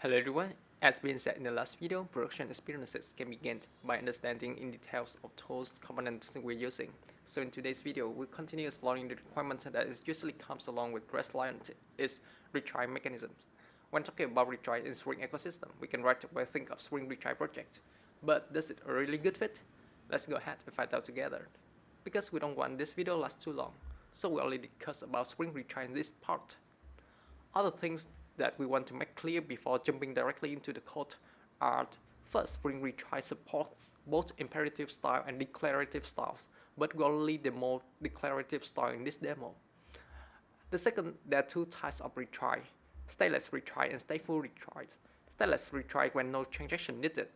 Hello everyone, as been said in the last video, production experiences can be gained by understanding in details of tools components we're using. So in today's video, we'll continue exploring the requirement that is usually comes along with RestClient is retry mechanisms. When talking about retry in Spring ecosystem, we can right away think of Spring Retry project. But does it a really good fit? Let's go ahead and find out together. Because we don't want this video last too long, so we only discuss about Spring Retry in this part. Other things that we want to make clear before jumping directly into the code are: first, Spring Retry supports both imperative style and declarative styles, but we only demo declarative style in this demo. The second, there are two types of retry: stateless retry and stateful retry. Stateless retry when no transaction needed,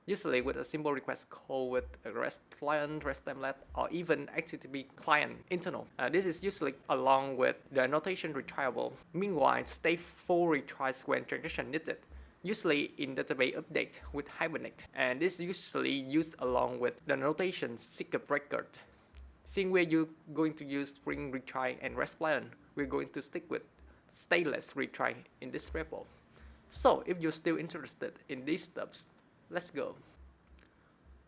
usually with a simple request call with a REST client, REST template, or even HTTP client internal. This is usually along with the annotation retryable. Meanwhile, stateful retries when transaction needed, usually in database update with Hibernate, and this is usually used along with the annotation secret record. Seeing we're going to use Spring Retry and RestClient, we're going to stick with stateless retry in this repo. So if you're still interested in these steps, let's go.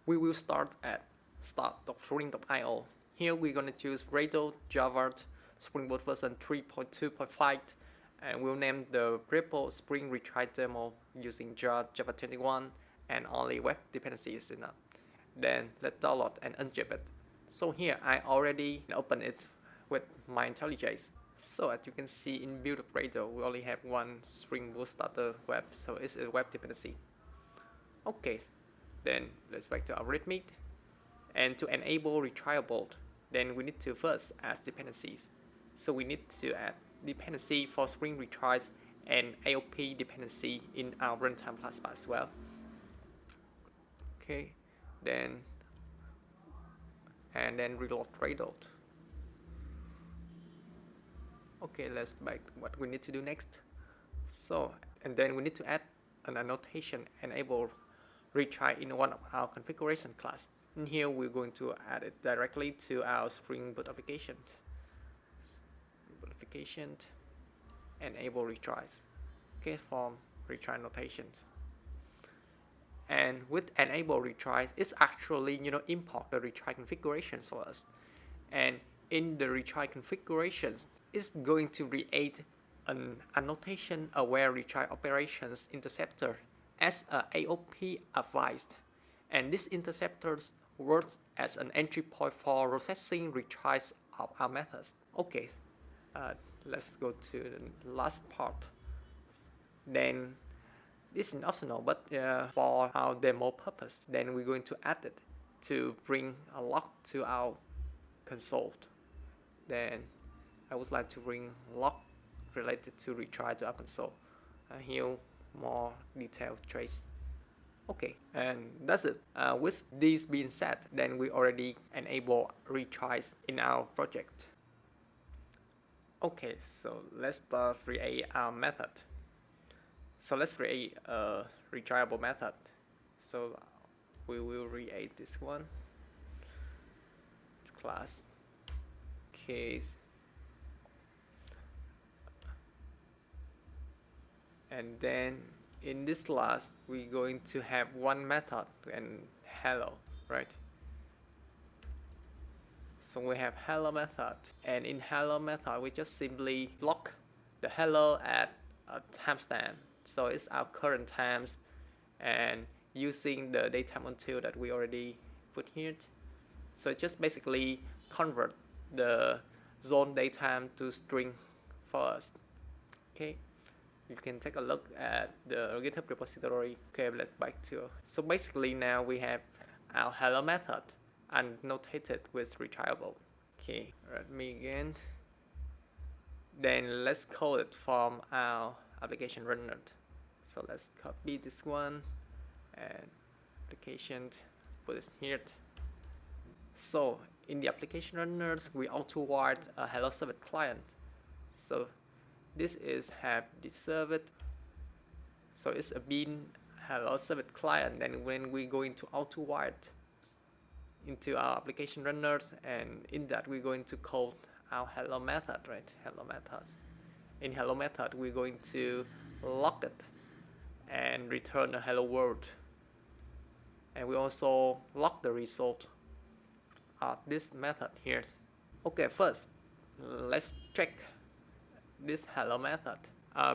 We will start at start.spring.io. Here we're going to choose Gradle, Java, Spring Boot version 3.2.5, and we'll name the repo Spring Retry demo using Java 21 and only web dependencies in it. Then let's download and unzip it. So here I already opened it with my IntelliJ. So as you can see in build of Gradle, we only have one Spring Boot starter web, so it's a web dependency. Okay, then let's back to our readme. And to enable Retryable, then we need to first add dependencies. So we need to add dependency for Spring Retries and AOP dependency in our runtime class as well. Okay, then reload Gradle. Okay, let's back to what we need to do next. So, and then we need to add an annotation enable retry in one of our configuration class. And here we're going to add it directly to our Spring Boot application. Enable retries. Okay, from retry annotations. And with enable retries, it's actually import the retry configurations for us. And in the retry configurations, it's going to create an annotation aware retry operations interceptor as a AOP advised, and this interceptor works as an entry point for processing retries of our methods. Okay, let's go to the last part. Then this is optional, but for our demo purpose, then we're going to add it to bring a log to our console. Then I would like to bring log related to retry to our console. Here more detailed trace. Okay, and that's it. With this being said, then we already enable retries in our project. Okay, so let's start create our method. So let's create a retryable method. So we will create this one class. Okay. And then in this class, we're going to have one method and hello, right? So we have hello method, and in hello method, we just simply block the hello at a timestamp. So it's our current times, and using the datetime until that we already put here. So it just basically convert the zone datetime to string for us. Okay. You can take a look at the GitHub repository. Okay, let's back to. So basically now we have our hello method annotated with retryable. Okay, let me again. Then let's call it from our application runner. So let's copy this one and application, put it here. So in the application runners, we auto write a hello server client. So this is have the server, so it's a bin hello server client. Then when we go into auto write into our application runners, and in that we're going to call our hello method, right? Hello method. In hello method, we're going to log it and return a hello world. And we also log the result of this method here. Okay, first let's check this hello method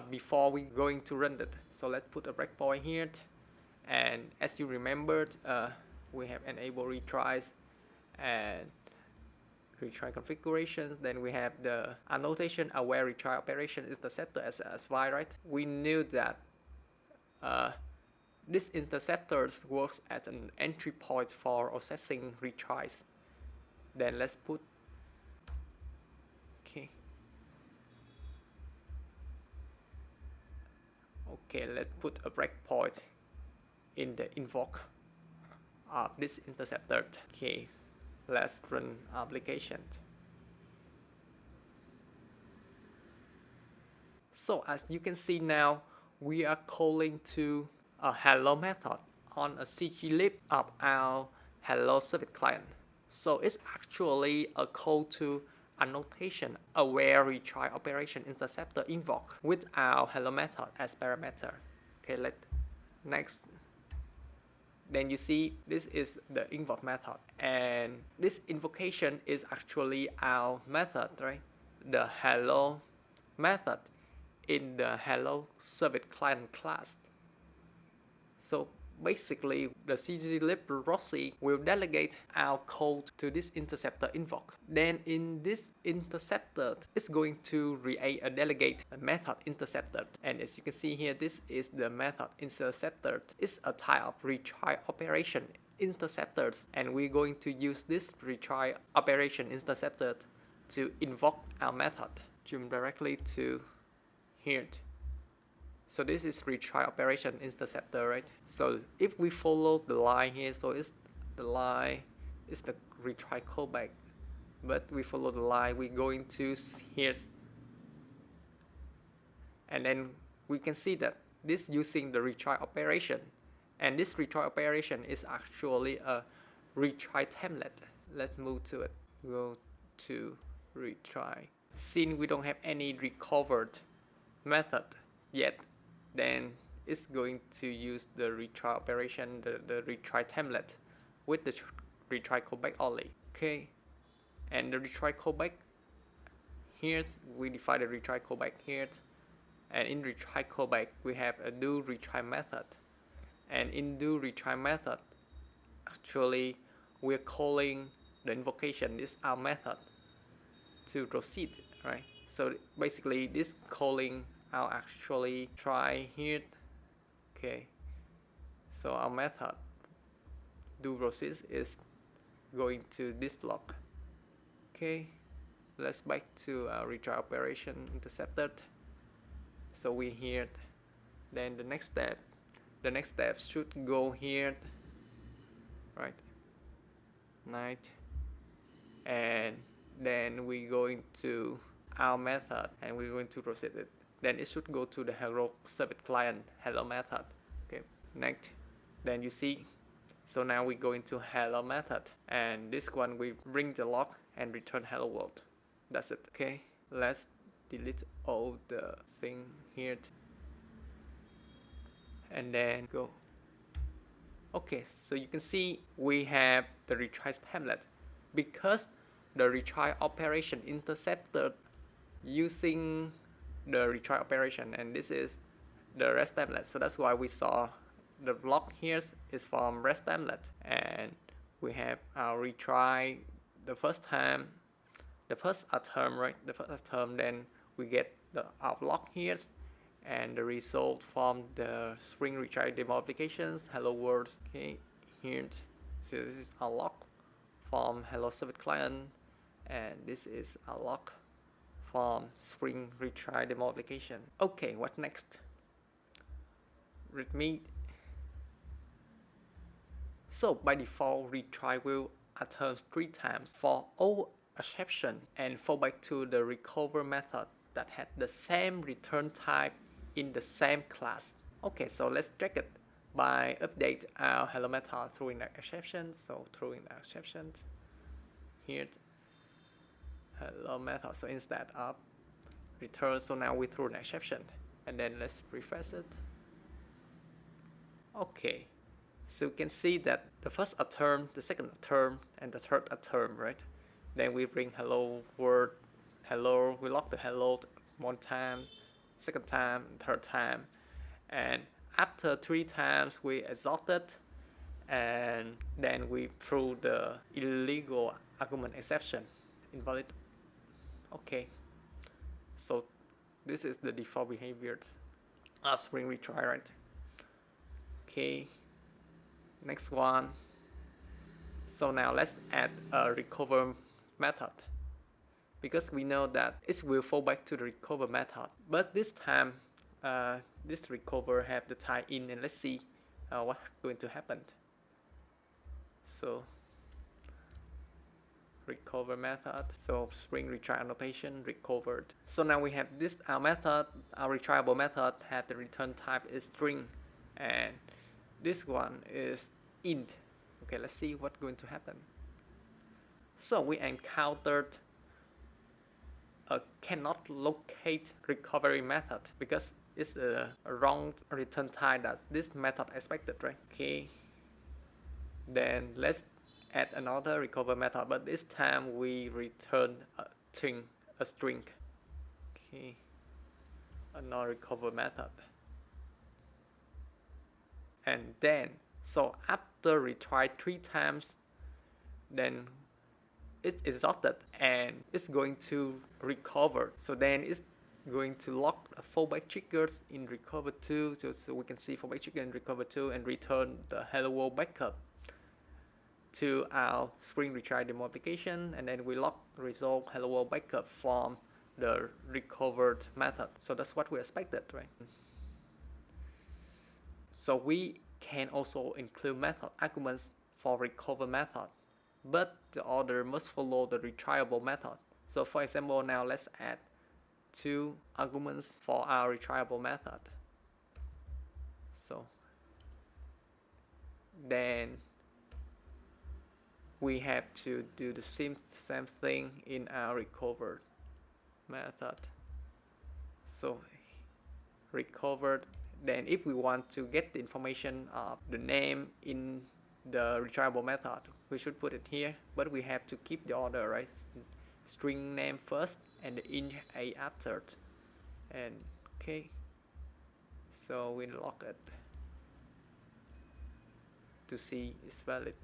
before we going to run it. So let's put a breakpoint here, and as you remembered, we have enable retries and retry configurations. Then we have the annotation aware retry operation interceptor as well, right? We knew that this interceptor works as an entry point for accessing retries. Then let's put okay, let's put a breakpoint in the invoke of this interceptor. Okay, let's run application. So as you can see now, we are calling to a hello method on a CG of our hello service client. So it's actually a call to annotation aware retry operation interceptor invoke with our hello method as parameter. Okay, next. Then you see this is the invoke method, and this invocation is actually our method, right? The hello method in the hello service client class. So basically, the CGLib proxy will delegate our code to this interceptor invoke. Then in this interceptor, it's going to create a delegate method interceptor. And as you can see here, this is the method interceptor. It's a type of retry operation interceptors, and we're going to use this retry operation interceptor to invoke our method. Jump directly to here. So this is retry operation interceptor, right? So if we follow the line here, so the line is the retry callback, but we follow the line, we're going to here, and then we can see that this using the retry operation, and this retry operation is actually a retry template. Let's move to it. Go to retry. Since we don't have any recovered method yet, then it's going to use the retry operation, the retry template with the retry callback only. Okay, and the retry callback, here's we define the retry callback here, and in retry callback we have a do retry method, and in do retry method actually we're calling the invocation, this our method, to proceed, right? So basically this calling I'll actually try here. Okay, so our method do proceed is going to this block. Okay, let's back to our retry operation intercepted. So we here, then the next step should go here, right? Night, and then we're going to our method and we're going to proceed it. Then it should go to the hello service client hello method. Okay, next. Then you see, so now we go into hello method, and this one we bring the log and return hello world. That's it. Okay, let's delete all the thing here and then go. Okay, so you can see we have the retry template because the retry operation intercepted using the retry operation, and this is the rest template. So that's why we saw the block here is from rest template, and we have our retry the first time, the first term, right? The first term, then we get the our block here, and the result from the Spring Retry demo applications hello world. Okay, here, so this is our log from hello service client, and this is our log from Spring Retry demo application. Okay, what next? Readme. So by default, retry will return 3 times for all exception and fall back to the recover method that had the same return type in the same class. Okay, so let's check it by update our hello method throwing the exception. So throwing the exceptions here, hello method. So instead of return, so now we throw an exception, and then let's refresh it. Okay, so you can see that the first a term, the second a term, and the third a term, right? Then we bring hello world, hello, we lock the hello one time, second time, third time, and after 3 times we exhaust it, and then we throw the illegal argument exception, invalid. Okay, so this is the default behavior of Spring Retry, right? Okay, next one. So now let's add a recover method, because we know that it will fall back to the recover method, but this time this recover have the tie in, and let's see what's going to happen. So recover method, so Spring Retry annotation recovered. So now we have this our method, our retryable method had the return type is string, and this one is int. Okay, let's see what's going to happen. So we encountered a cannot locate recovery method, because it's a wrong return type that this method expected, right? Okay, then let's add another recover method, but this time we return a string. Okay, another recover method, and then so after retry 3 times, then it's exhausted and it's going to recover. So then it's going to lock a fallback triggers in recover 2, so we can see fallback trigger in recover 2 and return the hello world backup to our Spring Retry demo application, and then we lock resolve hello world backup from the recovered method. So that's what we expected, right? So we can also include method arguments for recover method, but the order must follow the retryable method. So for example, now let's add 2 arguments for our retryable method. So then we have to do the same thing in our recovered method. So recovered, then if we want to get the information of the name in the retryable method, we should put it here, but we have to keep the order, right? String name first and the int a after. And okay, so we lock it to see it's valid.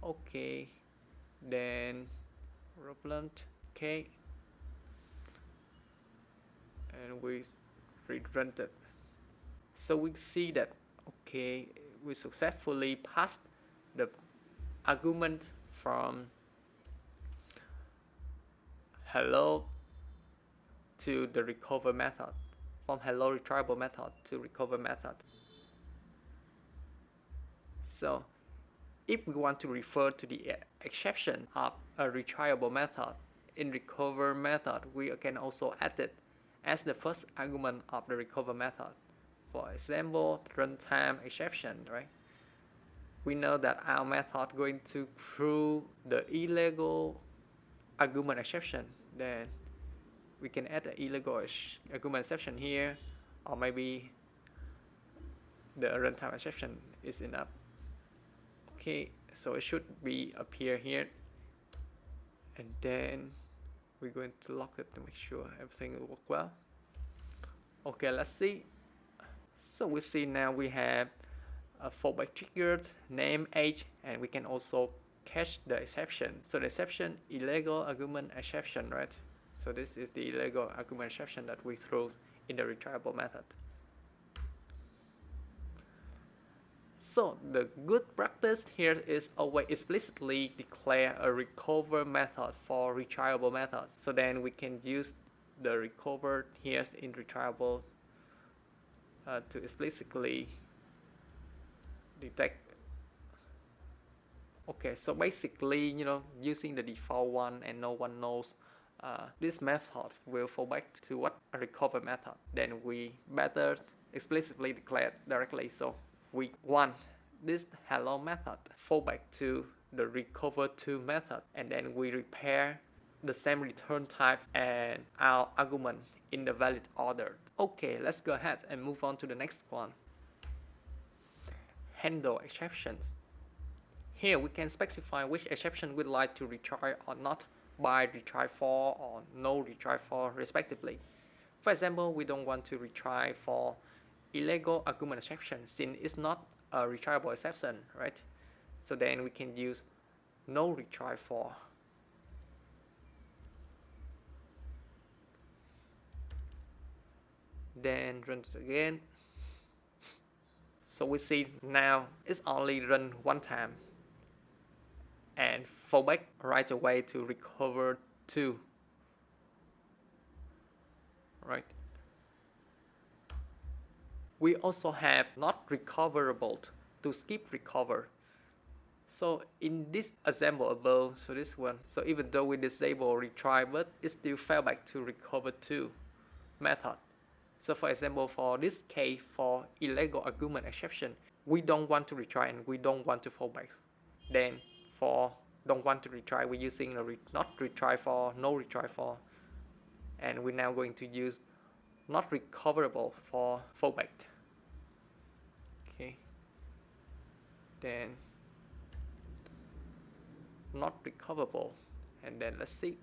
Okay, then relevant. Okay, and we rerun it. So we see that okay, we successfully passed the argument from hello to the recover method, from hello retryable method to recover method. So if we want to refer to the exception of a retryable method in recover method, we can also add it as the first argument of the recover method. For example, runtime exception, right? We know that our method going to through the illegal argument exception, then we can add the illegal argument exception here, or maybe the runtime exception is enough. Okay, so it should be appear here, and then we're going to lock it to make sure everything will work well. Okay, let's see. So we see now we have a fallback triggered, name, age, and we can also cache the exception. So the exception, illegal argument exception, right? So this is the illegal argument exception that we throw in the retryable method. So the good practice here is always explicitly declare a recover method for retryable methods. So then we can use the recover here in retryable to explicitly detect. Okay, so basically, using the default one and no one knows, this method will fall back to what a recover method. Then we better explicitly declare directly. So we want this hello method fall back to the recover2 method, and then we repair the same return type and our argument in the valid order. Okay, let's go ahead and move on to the next one. handle exceptions. Here we can specify which exception we'd like to retry or not by retry for or no retry for respectively. For example, we don't want to retry for illegal argument exception since it's not a retryable exception, right? So then we can use no retry for. Then run it again. So we see now it's only run one time and fallback right away to recover 2. Right. We also have not recoverable to skip recover. So in this example above, so this one, so even though we disable retry, but it still fell back to recover 2 method. So for example, for this case, for illegal argument exception, we don't want to retry and we don't want to fallback. Then for don't want to retry, we're using a not retry for, no retry for, and we're now going to use not recoverable for fallback. Okay. Then not recoverable, and then let's see.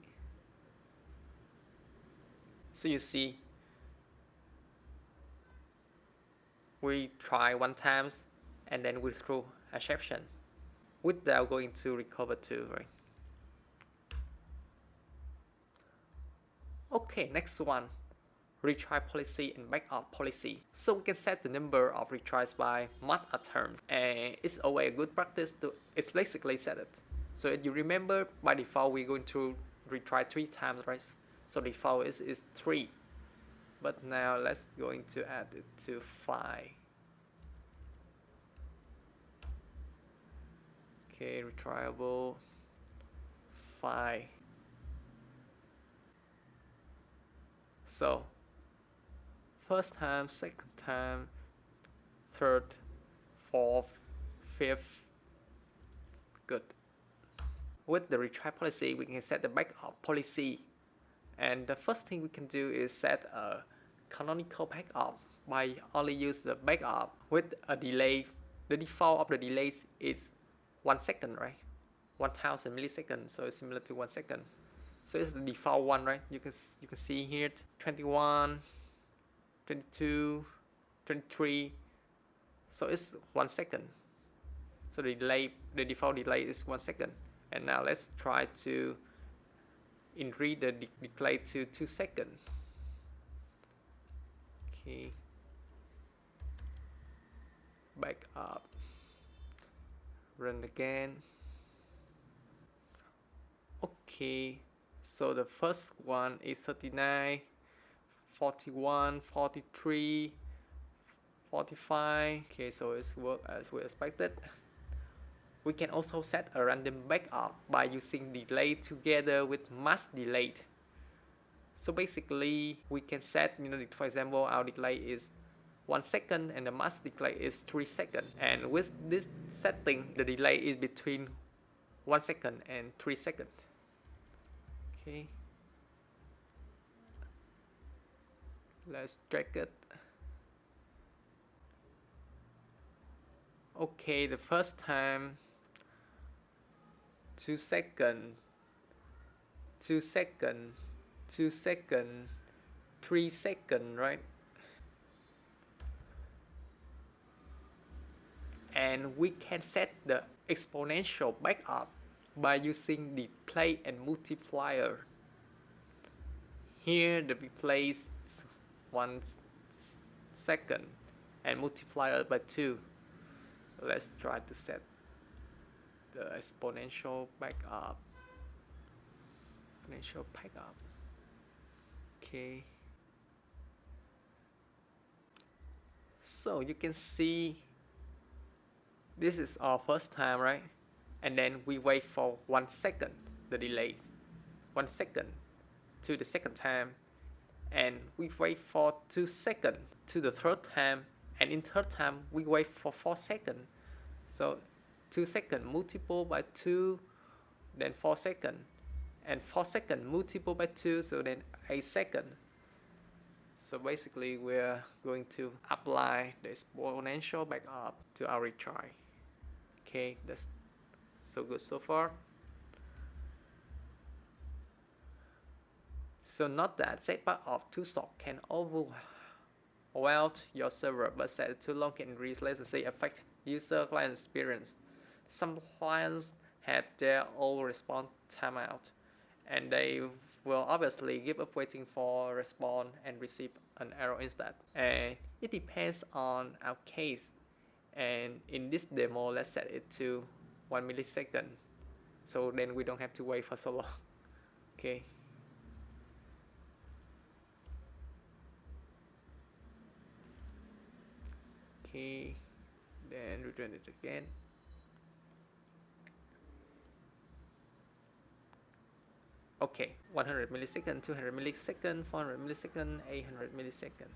So you see, we try one times and then we throw exception without going to recover 2, right? Okay, next one, retry policy and backup policy. So we can set the number of retries by month a term, and it's always a good practice to explicitly set it. So if you remember, by default we're going to retry 3 times, right? So default is 3, but now let's going to add it to 5. Okay, retryable 5. So first time, second time, third, fourth, fifth. Good. With the retry policy, we can set the backup policy. And the first thing we can do is set a canonical backup by only use the backup with a delay. The default of the delays is 1 second, right? 1000 milliseconds, so it's similar to 1 second. So it's the default one, right? You can see here 21, 22, 23. So it's 1 second. So the default delay is 1 second. And now let's try to increase the delay to 2 seconds. Okay. Back up. Run again. Okay. So the first one is 39, 41, 43, 45. Okay, so it's worked as we expected. We can also set a random backup by using delay together with mask delay. So basically, we can set, for example, our delay is 1 second and the mask delay is 3 seconds. And with this setting, the delay is between 1 second and 3 seconds. Okay. Let's drag it. Okay, the first time 2 seconds, 2 seconds, 2 seconds, 3 seconds, right? And we can set the exponential backup by using the play and multiplier. Here the replay is 1 second and multiplier by 2. Let's try to set the exponential backup. Exponential backup. Okay. So you can see this is our first time, right? And then we wait for 1 second, the delay, 1 second to the second time, and we wait for 2 seconds to the third time, and in third time we wait for 4 seconds. So 2 seconds multiple by 2, then 4 seconds, and 4 seconds multiple by 2, so then 8 seconds. So basically we're going to apply the exponential backup to our retry. Okay, that's so good so far. So note that setback of too short can overwhelm your server, but set too long can increase latency, affect user client experience. Some clients have their own response timeout, and they will obviously give up waiting for a response and receive an error instead. And it depends on our case. And in this demo, let's set it to 1 millisecond. So then we don't have to wait for so long. Okay. Okay, then return it again. Okay, 100 millisecond, 200 millisecond, 400 millisecond, 800 millisecond.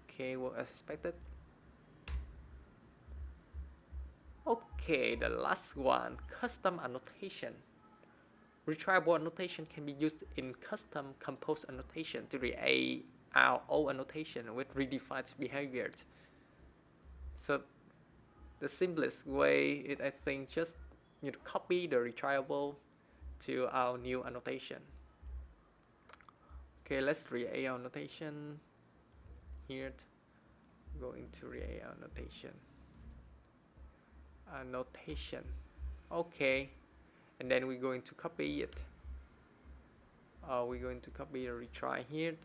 Okay, what as expected. Okay, the last one, custom annotation. Retryable annotation can be used in custom compose annotation to create our own annotation with redefined behaviors. So the simplest way is, I think, just you copy the retryable to our new annotation. Okay, let's create our annotation. Here, going to create our annotation. Annotation. Okay, and then we're going to copy it. We're going to copy the retry here.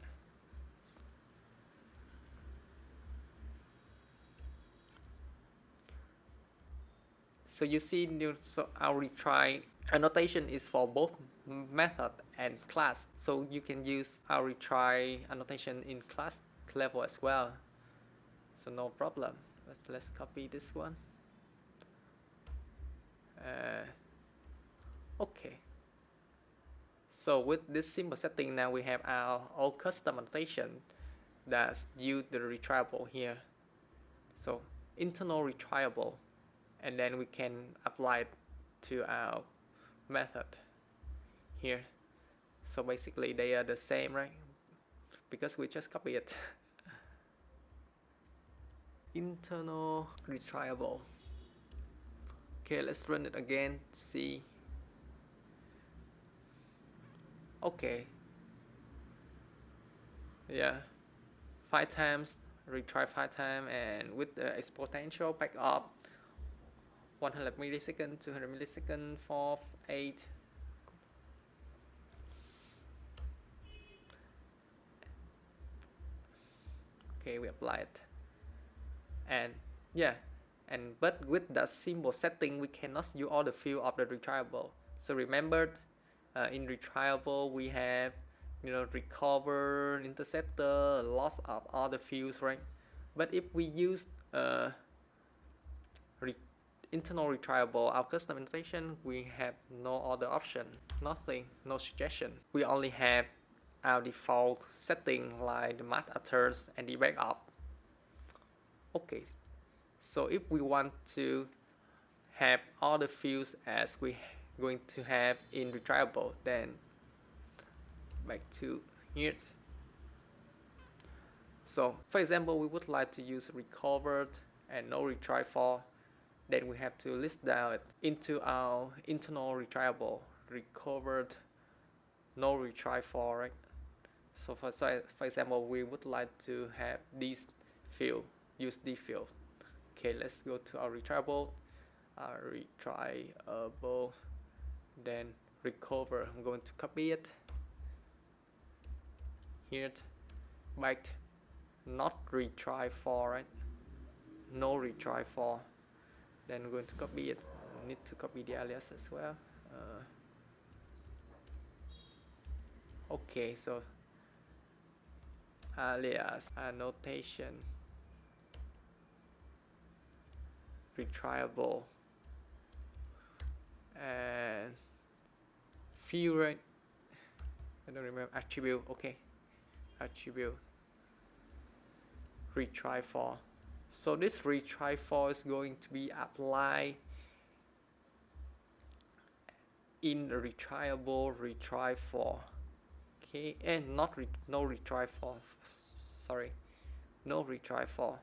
So you see, so our retry annotation is for both method and class. So you can use our retry annotation in class level as well. So no problem. Let's copy this one. Okay. So with this simple setting, now we have our own custom annotation that's use the retryable here. So internal retryable, and then we can apply it to our method here. So basically they are the same, right? Because we just copy it. Internal retryable. Okay, let's run it again to see. Okay. Yeah. 5 times, retry 5 times, and with the exponential backup, 100 millisecond, 200 millisecond, 4, 8. Okay, we apply it. And yeah, but with that simple setting, we cannot use all the field of the retryable. So remember, in retryable we have recover, interceptor, loss of all the fields, right? But if we use internal retryable, our custom annotation, we have no other option, nothing, no suggestion. We only have our default setting like the math atters and the backoff. Okay, so if we want to have all the fields as we going to have in retryable, then back to here. So for example, we would like to use recovered and no retry for, then we have to list down it into our internal retryable, recovered, no retry for, right? So for example, we would like to have this field, use this field. Okay, let's go to our retryable, then recover. I'm going to copy it here, back, not retry for, right? No retry for. Then we're going to copy it. Need to copy the alias as well. Okay, so alias, annotation, retryable, and field, right? I don't remember, attribute. Okay, attribute, retry for. So this retry for is going to be applied in the retryable retry for. Okay, and no retry for. no retry for,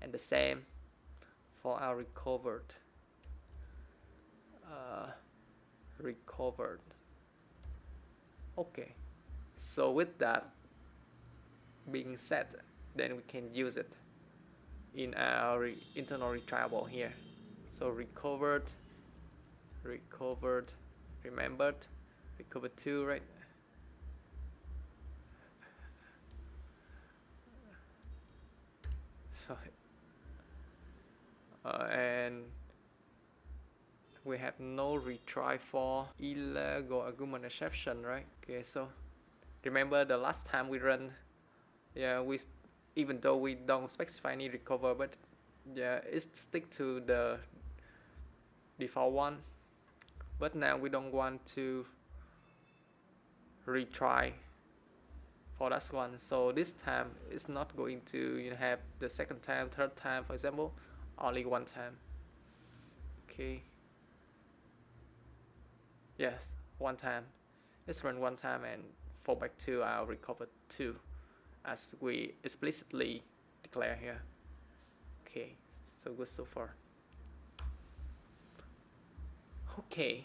and the same for our recovered. Okay, so with that being said, then we can use it in our internal retryable here. So recovered, remembered, recovered 2, right? So and we have no retry for illegal argument exception, right? Okay, so remember the last time we run, yeah, we even though we don't specify any recover, but yeah, it stick to the default one. But now we don't want to retry for that one, so this time it's not going to have the second time, third time, for example, only one time. Okay, yes, one time. Let's run one time and fall back to our recovered 2 as we explicitly declare here. Okay, so good so far. Okay,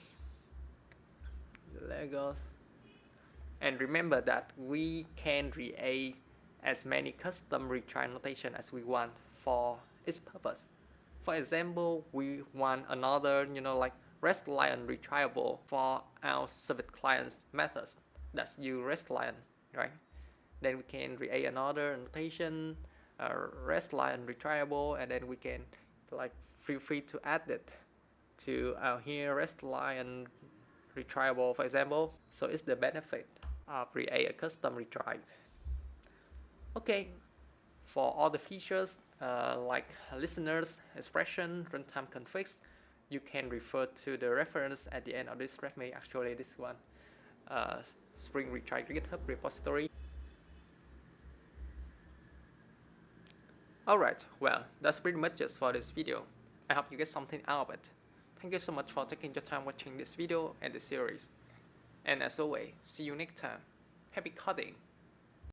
Legos. And remember that we can create as many custom retry notation as we want for its purpose. For example, we want another, like RestClient retryable for our service clients methods that's use RestClient, right? Then we can create another notation, RestClient retryable, and then we can feel free to add it to our here RestClient retryable, for example. So it's the benefit of create a custom retry. Okay, for all the features like listeners, expression, runtime configs, you can refer to the reference at the end of this readme. Actually, this one, Spring Retry GitHub repository. Alright, well, that's pretty much just for this video. I hope you get something out of it. Thank you so much for taking your time watching this video and the series. And as always, see you next time. Happy coding!